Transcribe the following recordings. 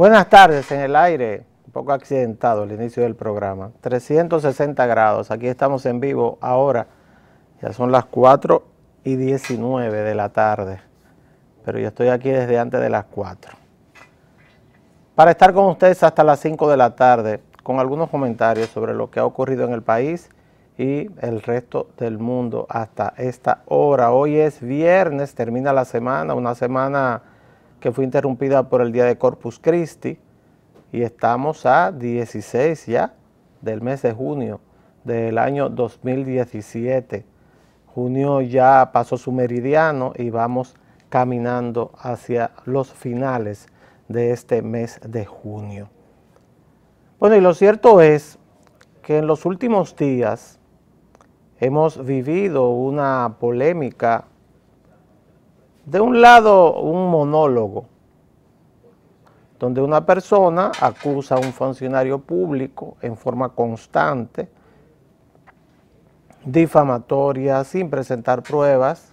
Buenas tardes, en el aire, un poco accidentado el inicio del programa, 360 grados, aquí estamos en vivo ahora, ya son las 4:19 de la tarde, pero yo estoy aquí desde antes de las 4, para estar con ustedes hasta las 5 de la tarde, con algunos comentarios sobre lo que ha ocurrido en el país y el resto del mundo hasta esta hora. Hoy es viernes, termina la semana, una semana que fue interrumpida por el día de Corpus Christi, y estamos a 16 ya del mes de junio del año 2017. Junio ya pasó su meridiano y vamos caminando hacia los finales de este mes de junio. Bueno, y lo cierto es que en los últimos días hemos vivido una polémica, de un lado un monólogo, donde una persona acusa a un funcionario público en forma constante, difamatoria, sin presentar pruebas,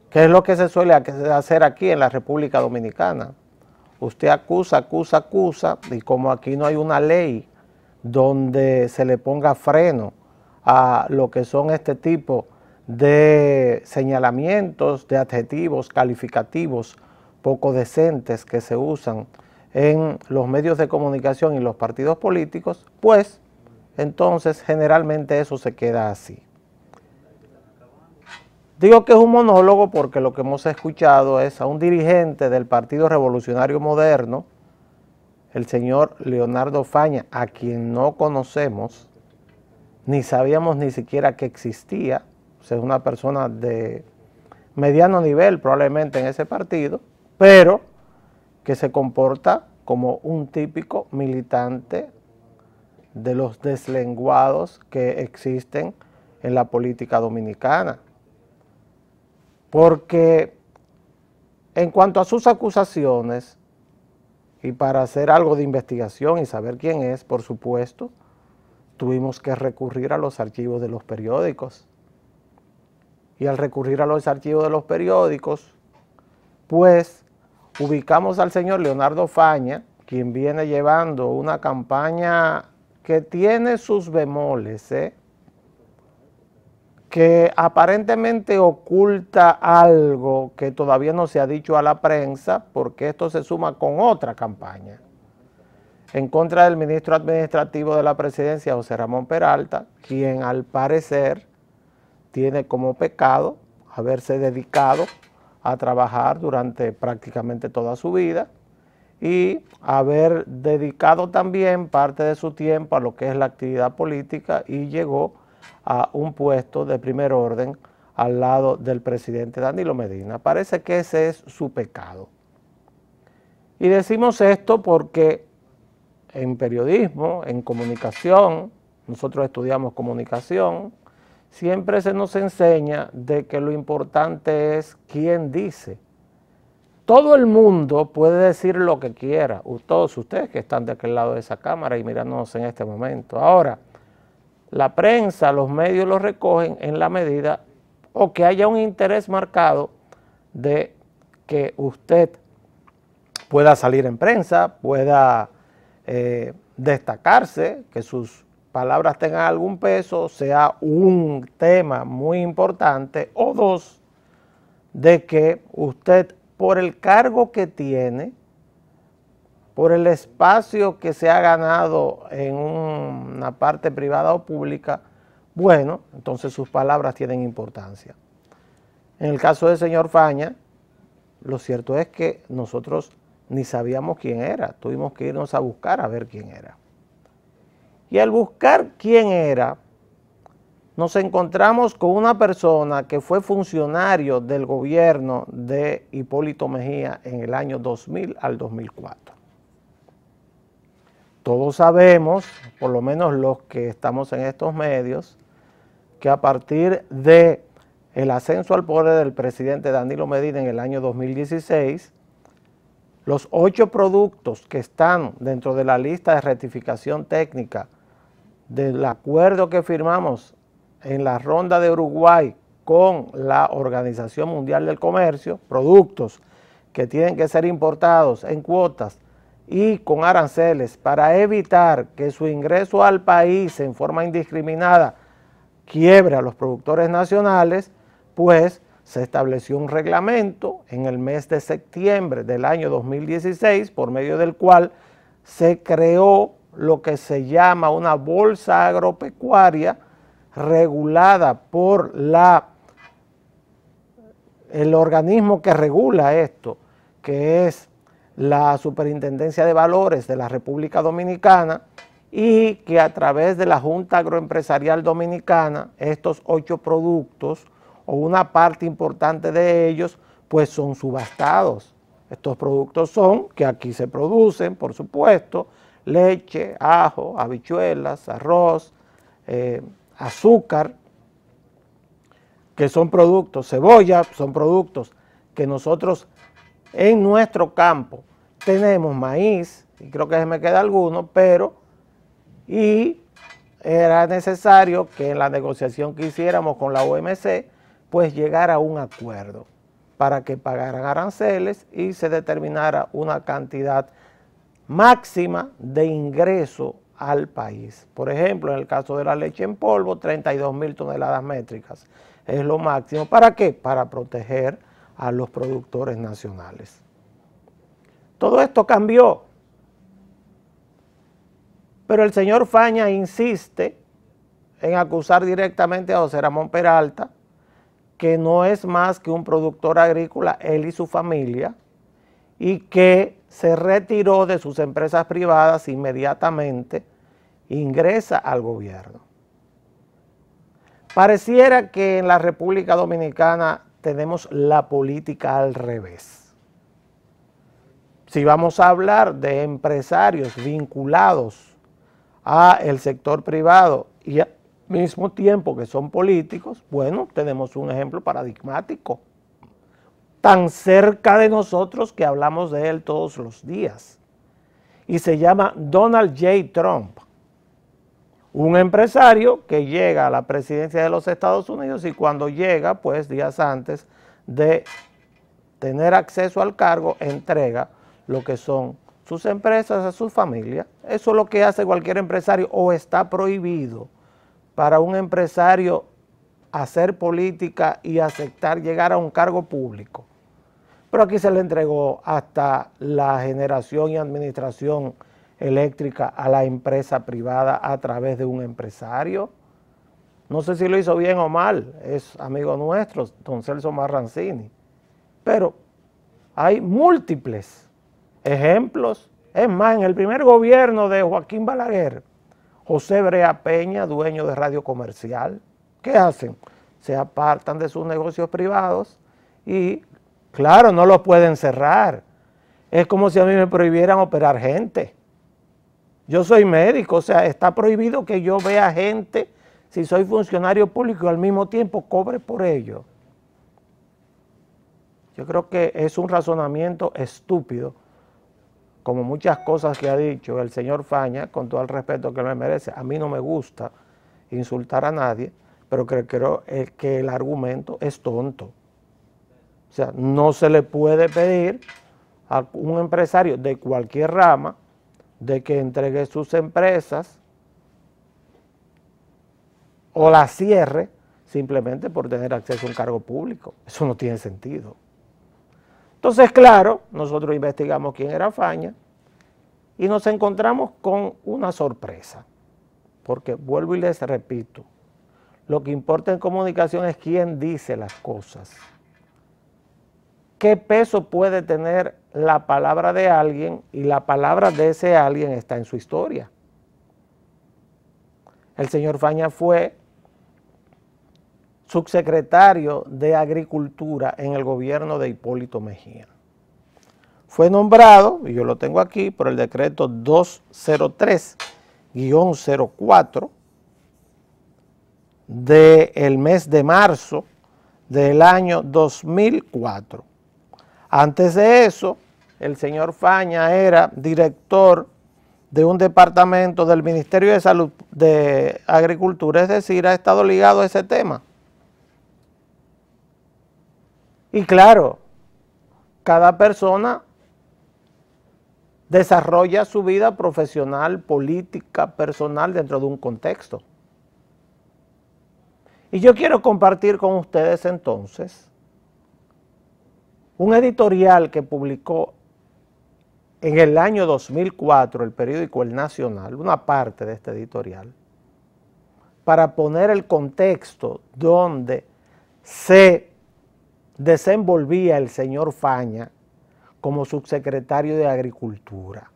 que es lo que se suele hacer aquí en la República Dominicana. Usted acusa, y como aquí no hay una ley donde se le ponga freno a lo que son este tipo de señalamientos, de adjetivos calificativos poco decentes que se usan en los medios de comunicación y los partidos políticos, pues entonces generalmente eso se queda así. Digo que es un monólogo porque lo que hemos escuchado es a un dirigente del Partido Revolucionario Moderno, el señor Leonardo Faña, a quien no conocemos, ni sabíamos ni siquiera que existía, o sea, es una persona de mediano nivel probablemente en ese partido, pero que se comporta como un típico militante de los deslenguados que existen en la política dominicana. Porque en cuanto a sus acusaciones, y para hacer algo de investigación y saber quién es, por supuesto, tuvimos que recurrir a los archivos de los periódicos. Y al recurrir a los archivos de los periódicos, pues ubicamos al señor Leonardo Faña, quien viene llevando una campaña que tiene sus bemoles, que aparentemente oculta algo que todavía no se ha dicho a la prensa, porque esto se suma con otra campaña en contra del ministro administrativo de la presidencia, José Ramón Peralta, quien al parecer tiene como pecado haberse dedicado a trabajar durante prácticamente toda su vida y haber dedicado también parte de su tiempo a lo que es la actividad política, y llegó a un puesto de primer orden al lado del presidente Danilo Medina. Parece que ese es su pecado. Y decimos esto porque en periodismo, en comunicación, nosotros estudiamos comunicación, siempre se nos enseña de que lo importante es quién dice. Todo el mundo puede decir lo que quiera, todos ustedes que están de aquel lado de esa cámara y mirándonos en este momento. Ahora, la prensa, los medios lo recogen en la medida o que haya un interés marcado de que usted pueda salir en prensa, pueda destacarse, que sus palabras tengan algún peso, sea un tema muy importante, o dos, de que usted, por el cargo que tiene, por el espacio que se ha ganado en una parte privada o pública, bueno, entonces sus palabras tienen importancia. En el caso del señor Faña, lo cierto es que nosotros ni sabíamos quién era, tuvimos que irnos a buscar a ver quién era. Y al buscar quién era, nos encontramos con una persona que fue funcionario del gobierno de Hipólito Mejía en el año 2000 al 2004. Todos sabemos, por lo menos los que estamos en estos medios, que a partir de el ascenso al poder del presidente Danilo Medina en el año 2016, los 8 productos que están dentro de la lista de rectificación técnica del acuerdo que firmamos en la ronda de Uruguay con la Organización Mundial del Comercio, productos que tienen que ser importados en cuotas y con aranceles para evitar que su ingreso al país en forma indiscriminada quiebre a los productores nacionales, pues se estableció un reglamento en el mes de septiembre del año 2016, por medio del cual se creó lo que se llama una bolsa agropecuaria regulada por el organismo que regula esto, que es la Superintendencia de Valores de la República Dominicana, y que a través de la Junta Agroempresarial Dominicana, estos 8 productos, o una parte importante de ellos, pues son subastados. Estos productos son, que aquí se producen, por supuesto, leche, ajo, habichuelas, arroz, azúcar, que son productos, cebolla, son productos que nosotros en nuestro campo tenemos, maíz, y creo que se me queda alguno, y era necesario que en la negociación que hiciéramos con la OMC, pues llegara a un acuerdo para que pagaran aranceles y se determinara una cantidad máxima de ingreso al país. Por ejemplo, en el caso de la leche en polvo, 32.000 toneladas métricas. Es lo máximo. ¿Para qué? Para proteger a los productores nacionales. Todo esto cambió. Pero el señor Faña insiste en acusar directamente a José Ramón Peralta, que no es más que un productor agrícola, él y su familia, y que se retiró de sus empresas privadas inmediatamente, ingresa al gobierno. Pareciera que en la República Dominicana tenemos la política al revés. Si vamos a hablar de empresarios vinculados al sector privado y al mismo tiempo que son políticos, bueno, tenemos un ejemplo paradigmático, tan cerca de nosotros que hablamos de él todos los días, y se llama Donald J. Trump, un empresario que llega a la presidencia de los Estados Unidos y cuando llega, pues días antes de tener acceso al cargo, entrega lo que son sus empresas a su familia. Eso es lo que hace cualquier empresario, o está prohibido para un empresario hacer política y aceptar llegar a un cargo público. Pero aquí se le entregó hasta la generación y administración eléctrica a la empresa privada a través de un empresario. No sé si lo hizo bien o mal, es amigo nuestro, don Celso Marrancini. Pero hay múltiples ejemplos. Es más, en el primer gobierno de Joaquín Balaguer, José Brea Peña, dueño de Radio Comercial, ¿qué hacen? Se apartan de sus negocios privados y, claro, no los pueden cerrar. Es como si a mí me prohibieran operar gente. Yo soy médico, o sea, está prohibido que yo vea gente, si soy funcionario público, y al mismo tiempo cobre por ello. Yo creo que es un razonamiento estúpido, como muchas cosas que ha dicho el señor Faña, con todo el respeto que me merece. A mí no me gusta insultar a nadie, pero creo que el argumento es tonto. O sea, no se le puede pedir a un empresario de cualquier rama de que entregue sus empresas o las cierre simplemente por tener acceso a un cargo público. Eso no tiene sentido. Entonces, claro, nosotros investigamos quién era Faña y nos encontramos con una sorpresa, porque vuelvo y les repito, lo que importa en comunicación es quién dice las cosas. ¿Qué peso puede tener la palabra de alguien? Y la palabra de ese alguien está en su historia. El señor Faña fue subsecretario de Agricultura en el gobierno de Hipólito Mejía. Fue nombrado, y yo lo tengo aquí, por el decreto 203-04 del mes de marzo del año 2004. Antes de eso, el señor Faña era director de un departamento del Ministerio de Salud de Agricultura, es decir, ha estado ligado a ese tema. Y claro, cada persona desarrolla su vida profesional, política, personal dentro de un contexto. Y yo quiero compartir con ustedes entonces un editorial que publicó en el año 2004 el periódico El Nacional, una parte de este editorial, para poner el contexto donde se desenvolvía el señor Faña como subsecretario de Agricultura.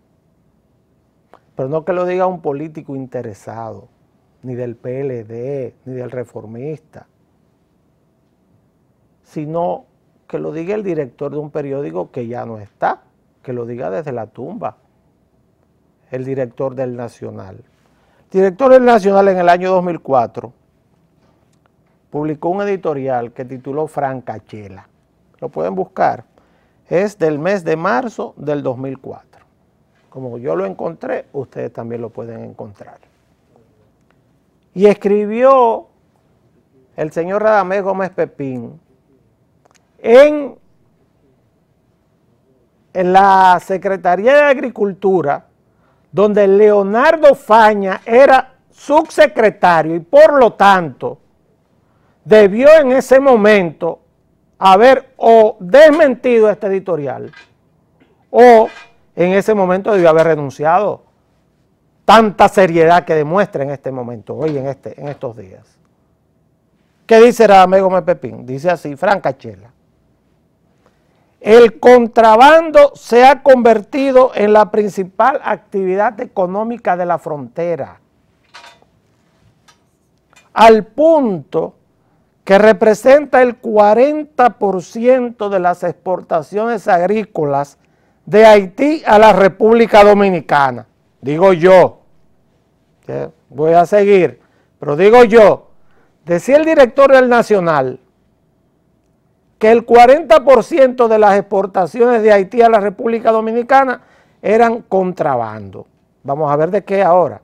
Pero no que lo diga un político interesado, ni del PLD, ni del Reformista, sino que lo diga el director de un periódico que ya no está, que lo diga desde la tumba, el director del Nacional. El director del Nacional en el año 2004 publicó un editorial que tituló Francachela. Lo pueden buscar. Es del mes de marzo del 2004. Como yo lo encontré, ustedes también lo pueden encontrar. Y escribió el señor Radamés Gómez Pepín en la Secretaría de Agricultura, donde Leonardo Faña era subsecretario y por lo tanto debió en ese momento haber o desmentido este editorial o en ese momento debió haber renunciado. Tanta seriedad que demuestra en este momento, hoy en estos días. ¿Qué dice Radamés Gómez Pepín? Dice así, Francachela. El contrabando se ha convertido en la principal actividad económica de la frontera, al punto que representa el 40% de las exportaciones agrícolas de Haití a la República Dominicana. Digo yo, voy a seguir, pero digo yo, decía el director del Nacional que el 40% de las exportaciones de Haití a la República Dominicana eran contrabando. Vamos a ver de qué ahora.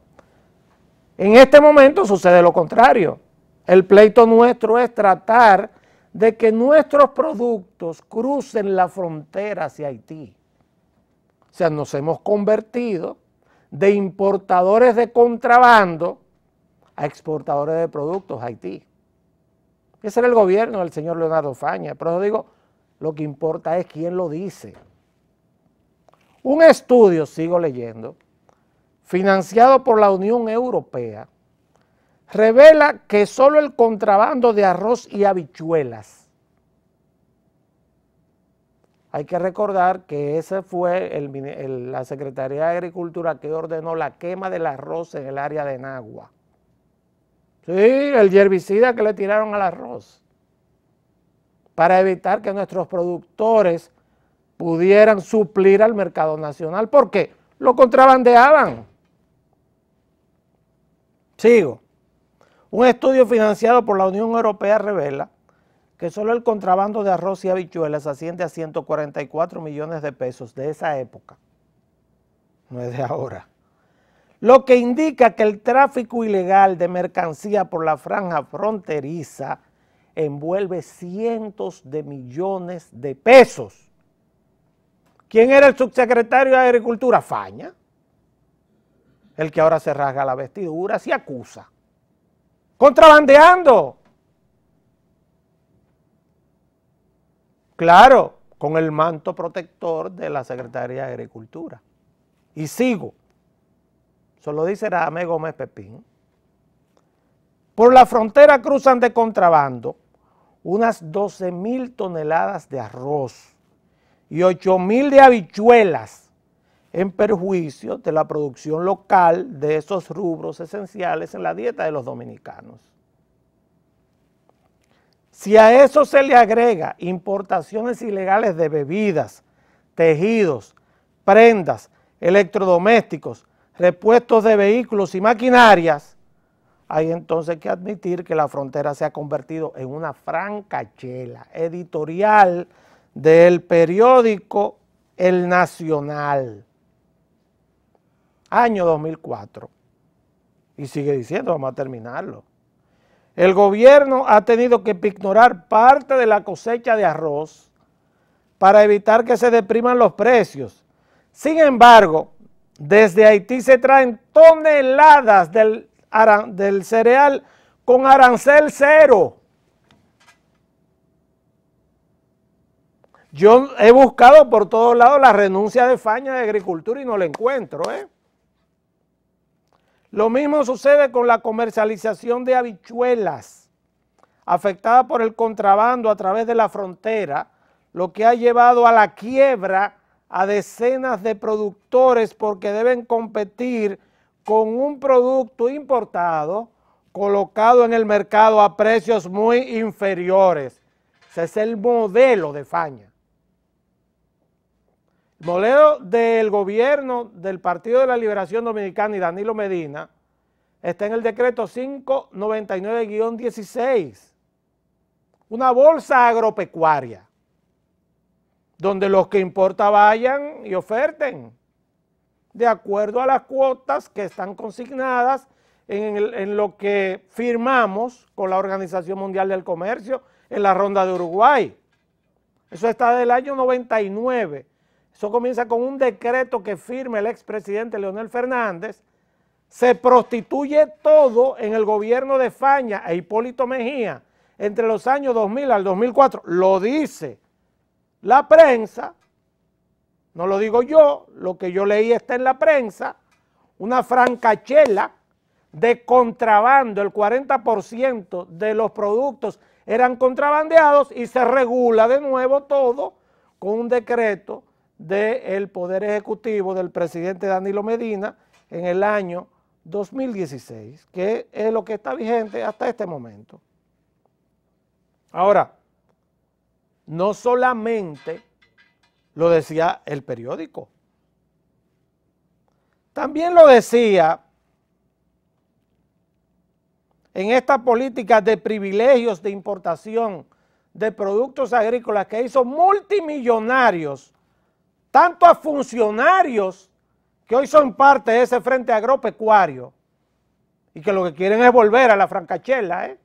En este momento sucede lo contrario. El pleito nuestro es tratar de que nuestros productos crucen la frontera hacia Haití. O sea, nos hemos convertido de importadores de contrabando a exportadores de productos a Haití. Ese era el gobierno del señor Leonardo Faña, pero yo digo, lo que importa es quién lo dice. Un estudio, sigo leyendo, financiado por la Unión Europea, revela que solo el contrabando de arroz y habichuelas, hay que recordar que ese fue la Secretaría de Agricultura que ordenó la quema del arroz en el área de Nagua. Sí, el herbicida que le tiraron al arroz, para evitar que nuestros productores pudieran suplir al mercado nacional, porque lo contrabandeaban. Sigo. Un estudio financiado por la Unión Europea revela que solo el contrabando de arroz y habichuelas asciende a 144 millones de pesos de esa época, no es de ahora. Lo que indica que el tráfico ilegal de mercancía por la franja fronteriza envuelve cientos de millones de pesos. ¿Quién era el subsecretario de Agricultura? Faña, el que ahora se rasga la vestidura, se acusa. Contrabandeando. Claro, con el manto protector de la Secretaría de Agricultura. Y sigo. Eso lo dice Radamés Gómez Pepín. Por la frontera cruzan de contrabando unas 12.000 toneladas de arroz y 8.000 de habichuelas en perjuicio de la producción local de esos rubros esenciales en la dieta de los dominicanos. Si a eso se le agrega importaciones ilegales de bebidas, tejidos, prendas, electrodomésticos, repuestos de vehículos y maquinarias, hay entonces que admitir que la frontera se ha convertido en una francachela. Editorial del periódico El Nacional, año 2004. Y sigue diciendo, vamos a terminarlo. El gobierno ha tenido que pignorar parte de la cosecha de arroz para evitar que se depriman los precios. Sin embargo, desde Haití se traen toneladas del cereal con arancel cero. Yo he buscado por todos lados la renuncia de Faña de Agricultura y no la encuentro, Lo mismo sucede con la comercialización de habichuelas, afectada por el contrabando a través de la frontera, lo que ha llevado a la quiebra a decenas de productores porque deben competir con un producto importado colocado en el mercado a precios muy inferiores. Ese es el modelo de Faña. El modelo del gobierno del Partido de la Liberación Dominicana y Danilo Medina está en el decreto 599-16, una bolsa agropecuaria, donde los que importa vayan y oferten, de acuerdo a las cuotas que están consignadas en lo que firmamos con la Organización Mundial del Comercio en la Ronda de Uruguay. Eso está del año 99. Eso comienza con un decreto que firma el expresidente Leonel Fernández. Se prostituye todo en el gobierno de Faña e Hipólito Mejía entre los años 2000 al 2004. Lo dice la prensa, no lo digo yo, lo que yo leí está en la prensa, una francachela de contrabando, el 40% de los productos eran contrabandeados y se regula de nuevo todo con un decreto del Poder Ejecutivo del presidente Danilo Medina en el año 2016, que es lo que está vigente hasta este momento. Ahora, no solamente lo decía el periódico, también lo decía en esta política de privilegios de importación de productos agrícolas que hizo multimillonarios tanto a funcionarios que hoy son parte de ese frente agropecuario y que lo que quieren es volver a la francachela,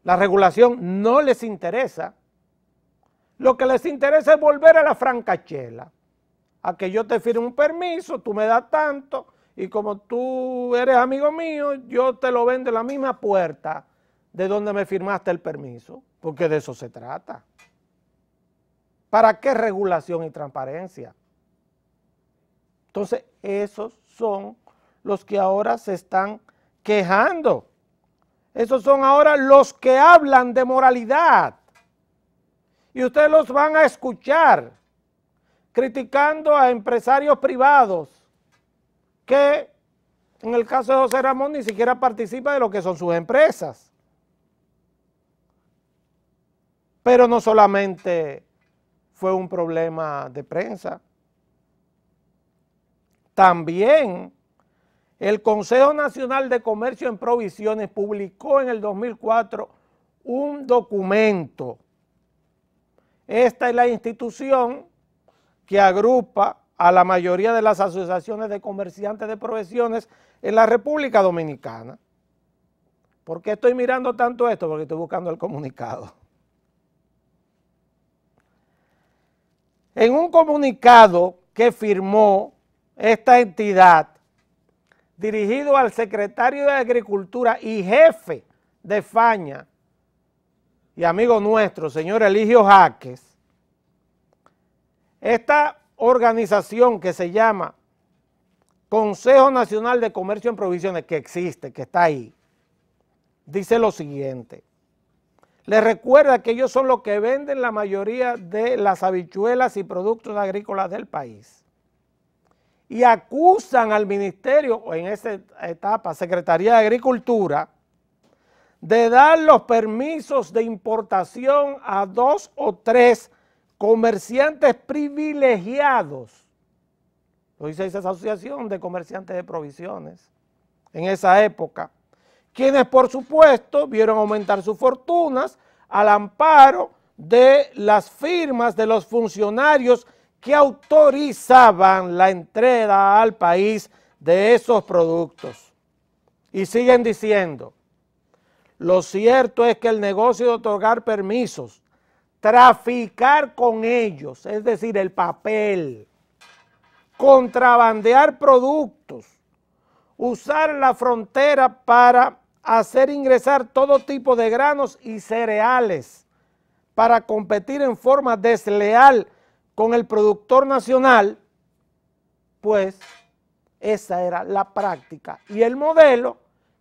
La regulación no les interesa. Lo que les interesa es volver a la francachela, a que yo te firme un permiso, tú me das tanto y como tú eres amigo mío, yo te lo vendo en la misma puerta de donde me firmaste el permiso, porque de eso se trata. ¿Para qué regulación y transparencia? Entonces, esos son los que ahora se están quejando. Esos son ahora los que hablan de moralidad. Y ustedes los van a escuchar criticando a empresarios privados que, en el caso de José Ramón, ni siquiera participa de lo que son sus empresas. Pero no solamente fue un problema de prensa. También el Consejo Nacional de Comercio en Provisiones publicó en el 2004 un documento. Esta es la institución que agrupa a la mayoría de las asociaciones de comerciantes de provisiones en la República Dominicana. ¿Por qué estoy mirando tanto esto? Porque estoy buscando el comunicado. En un comunicado que firmó esta entidad, dirigido al secretario de Agricultura y jefe de Faña y amigo nuestro, señor Eligio Jaques, esta organización que se llama Consejo Nacional de Comercio en Provisiones, que existe, que está ahí, dice lo siguiente: les recuerda que ellos son los que venden la mayoría de las habichuelas y productos agrícolas del país. Y acusan al ministerio, o en esa etapa, Secretaría de Agricultura, de dar los permisos de importación a 2 o 3 comerciantes privilegiados. Lo dice esa asociación de comerciantes de provisiones en esa época, quienes por supuesto vieron aumentar sus fortunas al amparo de las firmas de los funcionarios que autorizaban la entrada al país de esos productos. Y siguen diciendo: lo cierto es que el negocio de otorgar permisos traficar con ellos, es decir, el papel, contrabandear productos, usar la frontera para hacer ingresar todo tipo de granos y cereales para competir en forma desleal con el productor nacional, pues esa era la práctica y el modelo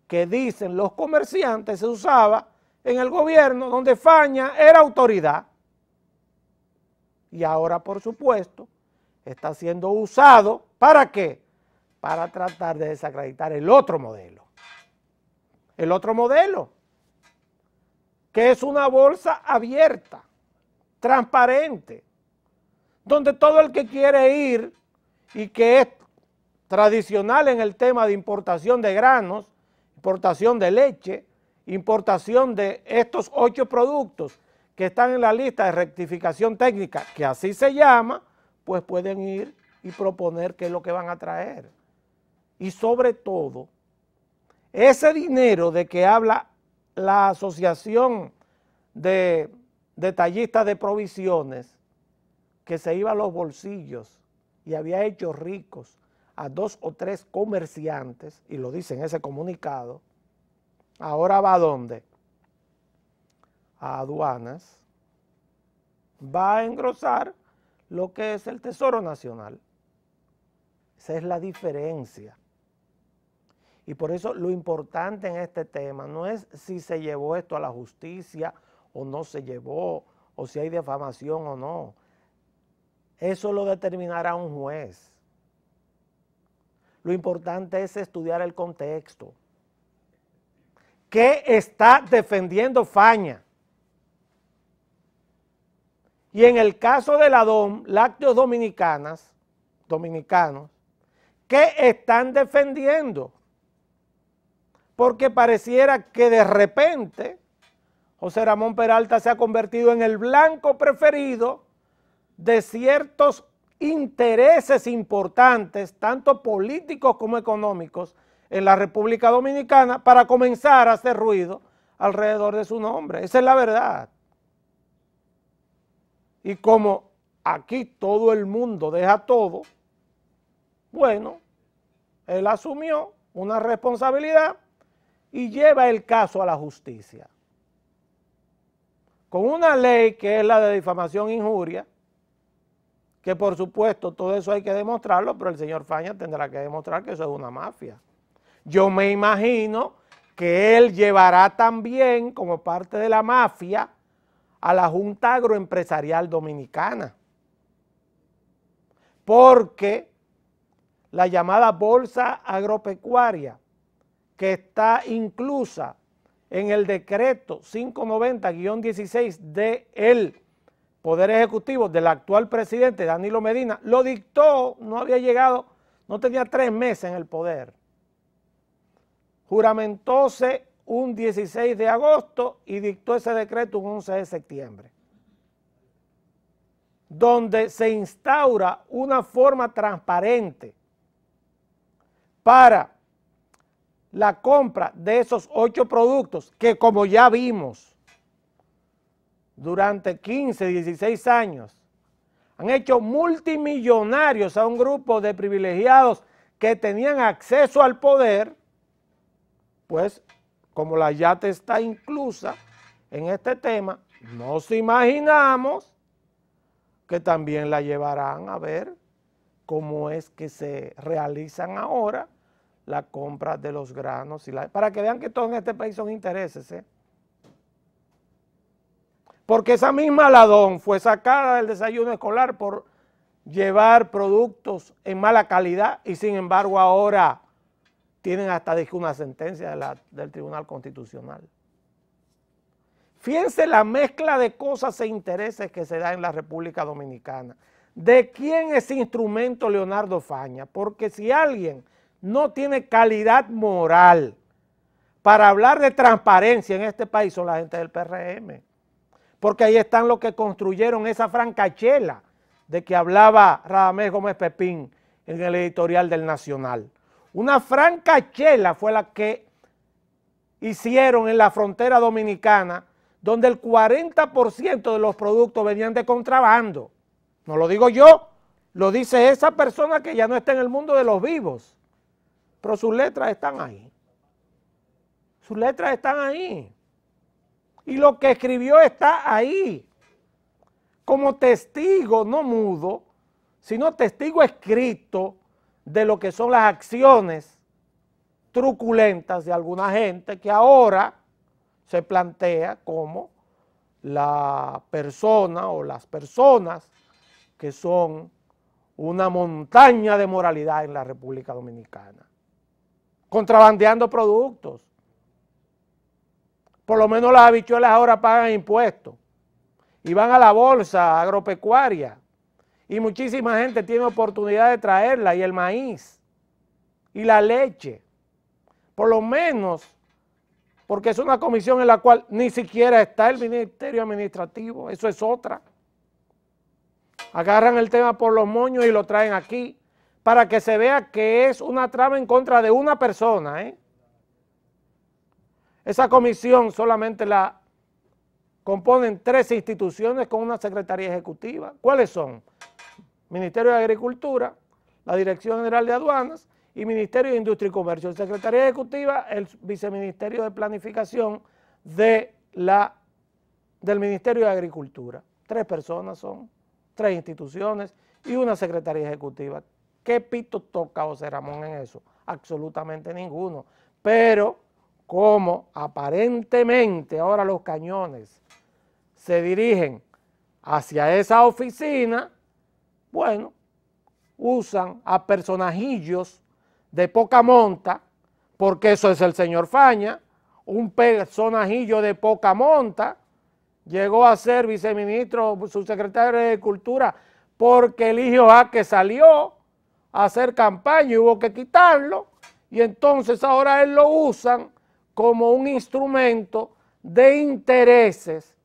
que dicen los comerciantes se usaba en el gobierno donde Faña era autoridad. Y ahora, por supuesto, está siendo usado, ¿para qué? Para tratar de desacreditar el otro modelo. El otro modelo, que es una bolsa abierta, transparente, donde todo el que quiere ir y que es tradicional en el tema de importación de granos, importación de leche, importación de estos 8 productos que están en la lista de rectificación técnica, que así se llama, pues pueden ir y proponer qué es lo que van a traer. Y sobre todo, ese dinero de que habla la Asociación de Detallistas de Provisiones, que se iba a los bolsillos y había hecho ricos a 2 o 3 comerciantes, y lo dice en ese comunicado, ahora va ¿a dónde? A aduanas, va a engrosar lo que es el Tesoro Nacional. Esa es la diferencia. Y por eso lo importante en este tema no es si se llevó esto a la justicia o no se llevó, o si hay difamación o no. Eso lo determinará un juez. Lo importante es estudiar el contexto. ¿Qué está defendiendo Faña? Y en el caso de la DOM, Lácteos Dominicanos, ¿qué están defendiendo? Porque pareciera que de repente José Ramón Peralta se ha convertido en el blanco preferido de ciertos intereses importantes, tanto políticos como económicos, en la República Dominicana para comenzar a hacer ruido alrededor de su nombre. Esa es la verdad. Y como aquí todo el mundo deja todo, bueno, él asumió una responsabilidad y lleva el caso a la justicia. Con una ley que es la de difamación e injuria, que por supuesto todo eso hay que demostrarlo, pero el señor Faña tendrá que demostrar que eso es una mafia. Yo me imagino que él llevará también como parte de la mafia a la Junta Agroempresarial Dominicana, porque la llamada Bolsa Agropecuaria, que está inclusa en el decreto 590-16 del Poder Ejecutivo del actual presidente Danilo Medina, lo dictó, no había llegado, no tenía 3 meses en el poder. Juramentóse un 16 de agosto y dictó ese decreto un 11 de septiembre, donde se instaura una forma transparente para la compra de esos 8 productos que, como ya vimos, durante 15, 16 años han hecho multimillonarios a un grupo de privilegiados que tenían acceso al poder. Pues como la YAT está inclusa en este tema, nos imaginamos que también la llevarán a ver cómo es que se realizan ahora la compra de los granos, para que vean que todo en este país son intereses, ¿eh? Porque esa misma Ladón fue sacada del desayuno escolar por llevar productos en mala calidad y sin embargo ahora tienen hasta una sentencia del Tribunal Constitucional. Fíjense la mezcla de cosas e intereses que se da en la República Dominicana. ¿De quién es instrumento Leonardo Faña? Porque si alguien no tiene calidad moral para hablar de transparencia en este país son la gente del PRM. Porque ahí están los que construyeron esa francachela de que hablaba Radamés Gómez Pepín en el editorial del Nacional. Una francachela fue la que hicieron en la frontera dominicana, donde el 40% de los productos venían de contrabando. No lo digo yo, lo dice esa persona que ya no está en el mundo de los vivos, pero sus letras están ahí. Sus letras están ahí. Y lo que escribió está ahí. Como testigo, no mudo, sino testigo escrito de lo que son las acciones truculentas de alguna gente que ahora se plantea como la persona o las personas que son una montaña de moralidad en la República Dominicana, contrabandeando productos. Por lo menos las habichuelas ahora pagan impuestos y van a la bolsa agropecuaria y muchísima gente tiene oportunidad de traerla, y el maíz y la leche, por lo menos, porque es una comisión en la cual ni siquiera está el Ministerio Administrativo, eso es otra. Agarran el tema por los moños y lo traen aquí para que se vea que es una trama en contra de una persona, Esa comisión solamente la componen 3 instituciones con una secretaría ejecutiva. ¿Cuáles son? Ministerio de Agricultura, la Dirección General de Aduanas y Ministerio de Industria y Comercio. Secretaría ejecutiva, el Viceministerio de Planificación del Ministerio de Agricultura. 3 personas son, 3 instituciones y una secretaría ejecutiva. ¿Qué pito toca José Ramón en eso? Absolutamente ninguno. Pero como aparentemente ahora los cañones se dirigen hacia esa oficina, bueno, usan a personajillos de poca monta, porque eso es el señor Faña, un personajillo de poca monta, llegó a ser viceministro, subsecretario de Cultura, porque Eligio Jaque salió a hacer campaña y hubo que quitarlo, y entonces ahora él lo usan como un instrumento de intereses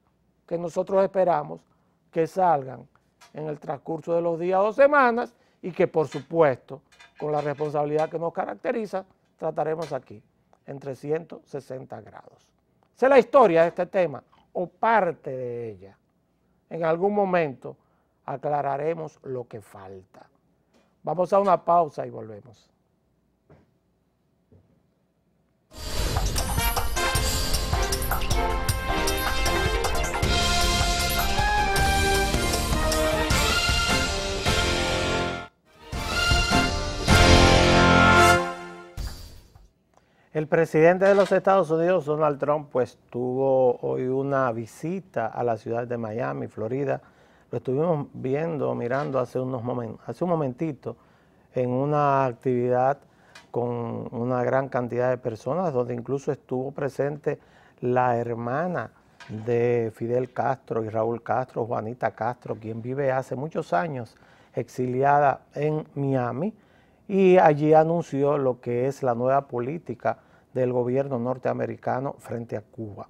que nosotros esperamos que salgan en el transcurso de los días o semanas, y que por supuesto, con la responsabilidad que nos caracteriza, trataremos aquí en 360 grados. Esa es la historia de este tema, o parte de ella. En algún momento aclararemos lo que falta. Vamos a una pausa y volvemos. El presidente de los Estados Unidos, Donald Trump, pues tuvo hoy una visita a la ciudad de Miami, Florida. Lo estuvimos viendo, mirando hace un momentito, en una actividad con una gran cantidad de personas, donde incluso estuvo presente la hermana de Fidel Castro y Raúl Castro, Juanita Castro, quien vive hace muchos años exiliada en Miami, y allí anunció lo que es la nueva política del gobierno norteamericano frente a Cuba.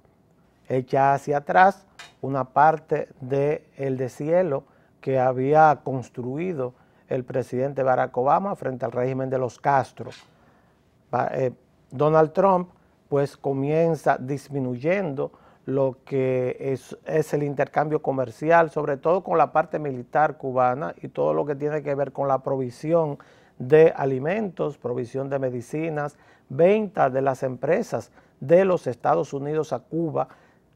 Echa hacia atrás una parte del deshielo que había construido el presidente Barack Obama frente al régimen de los Castro. Donald Trump pues comienza disminuyendo lo que es el intercambio comercial, sobre todo con la parte militar cubana y todo lo que tiene que ver con la provisión de alimentos, provisión de medicinas, venta de las empresas de los Estados Unidos a Cuba,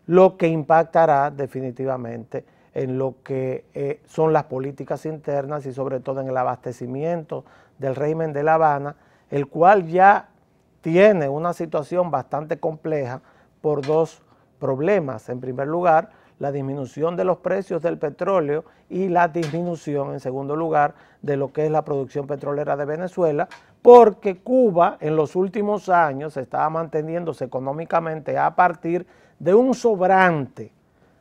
lo que impactará definitivamente en lo que son las políticas internas y sobre todo en el abastecimiento del régimen de La Habana, el cual ya tiene una situación bastante compleja por 2 problemas. En primer lugar, la disminución de los precios del petróleo y la disminución, en segundo lugar, de lo que es la producción petrolera de Venezuela, porque Cuba en los últimos años estaba manteniéndose económicamente a partir de un sobrante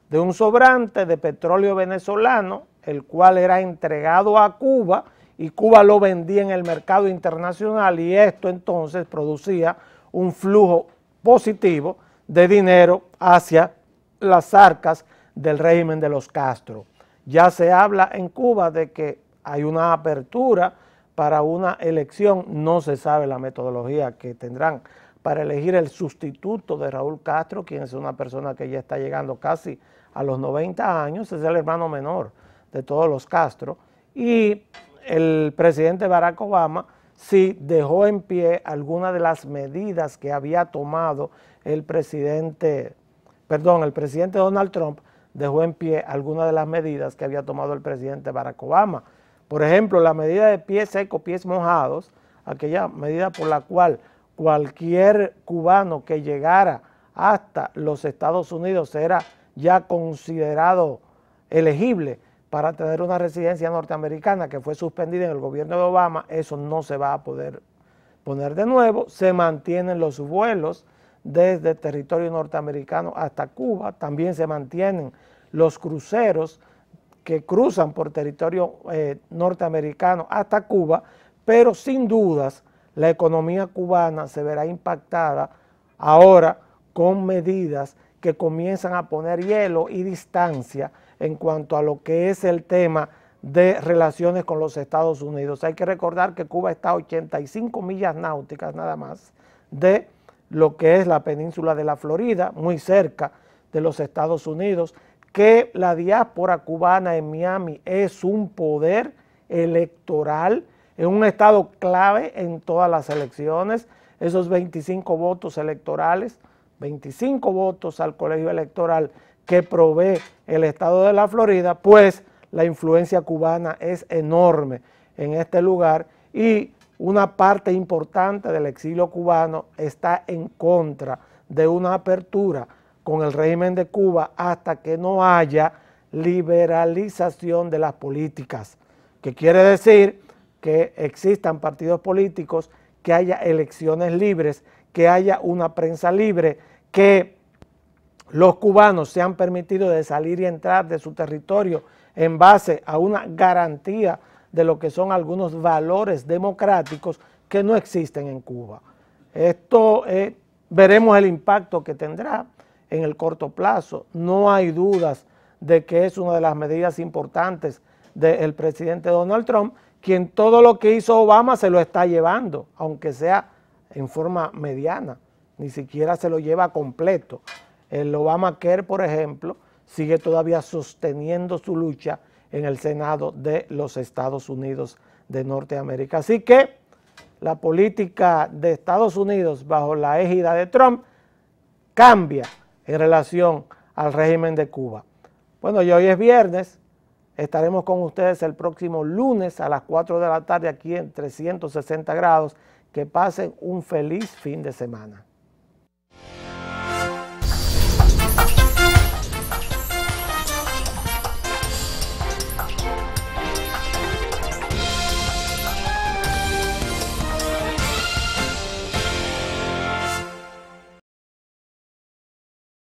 de petróleo venezolano, el cual era entregado a Cuba y Cuba lo vendía en el mercado internacional, y esto entonces producía un flujo positivo de dinero hacia las arcas del régimen de los Castro. Ya se habla en Cuba de que hay una apertura para una elección, no se sabe la metodología que tendrán para elegir el sustituto de Raúl Castro, quien es una persona que ya está llegando casi a los 90 años, es el hermano menor de todos los Castro, y el presidente Barack Obama sí dejó en pie algunas de las medidas que había tomado el presidente Donald Trump dejó en pie algunas de las medidas que había tomado el presidente Barack Obama. Por ejemplo, la medida de pies secos, pies mojados, aquella medida por la cual cualquier cubano que llegara hasta los Estados Unidos era ya considerado elegible para tener una residencia norteamericana, que fue suspendida en el gobierno de Obama. Eso no se va a poder poner de nuevo. Se mantienen los vuelos desde territorio norteamericano hasta Cuba, también se mantienen los cruceros que cruzan por territorio norteamericano hasta Cuba, pero sin dudas la economía cubana se verá impactada ahora con medidas que comienzan a poner hielo y distancia en cuanto a lo que es el tema de relaciones con los Estados Unidos. Hay que recordar que Cuba está a 85 millas náuticas nada más de lo que es la península de la Florida, muy cerca de los Estados Unidos, que la diáspora cubana en Miami es un poder electoral, es un estado clave en todas las elecciones. Esos 25 votos electorales, 25 votos al colegio electoral que provee el estado de la Florida, pues la influencia cubana es enorme en este lugar y una parte importante del exilio cubano está en contra de una apertura con el régimen de Cuba hasta que no haya liberalización de las políticas, que quiere decir que existan partidos políticos, que haya elecciones libres, que haya una prensa libre, que los cubanos sean permitidos de salir y entrar de su territorio en base a una garantía de lo que son algunos valores democráticos que no existen en Cuba. Esto veremos el impacto que tendrá en el corto plazo. No hay dudas de que es una de las medidas importantes del presidente Donald Trump, quien todo lo que hizo Obama se lo está llevando, aunque sea en forma mediana, ni siquiera se lo lleva completo. El Obamacare, por ejemplo, sigue todavía sosteniendo su lucha en el Senado de los Estados Unidos de Norteamérica. Así que la política de Estados Unidos bajo la égida de Trump cambia en relación al régimen de Cuba. Bueno, y hoy es viernes, estaremos con ustedes el próximo lunes a las 4 de la tarde aquí en 360 grados. Que pasen un feliz fin de semana.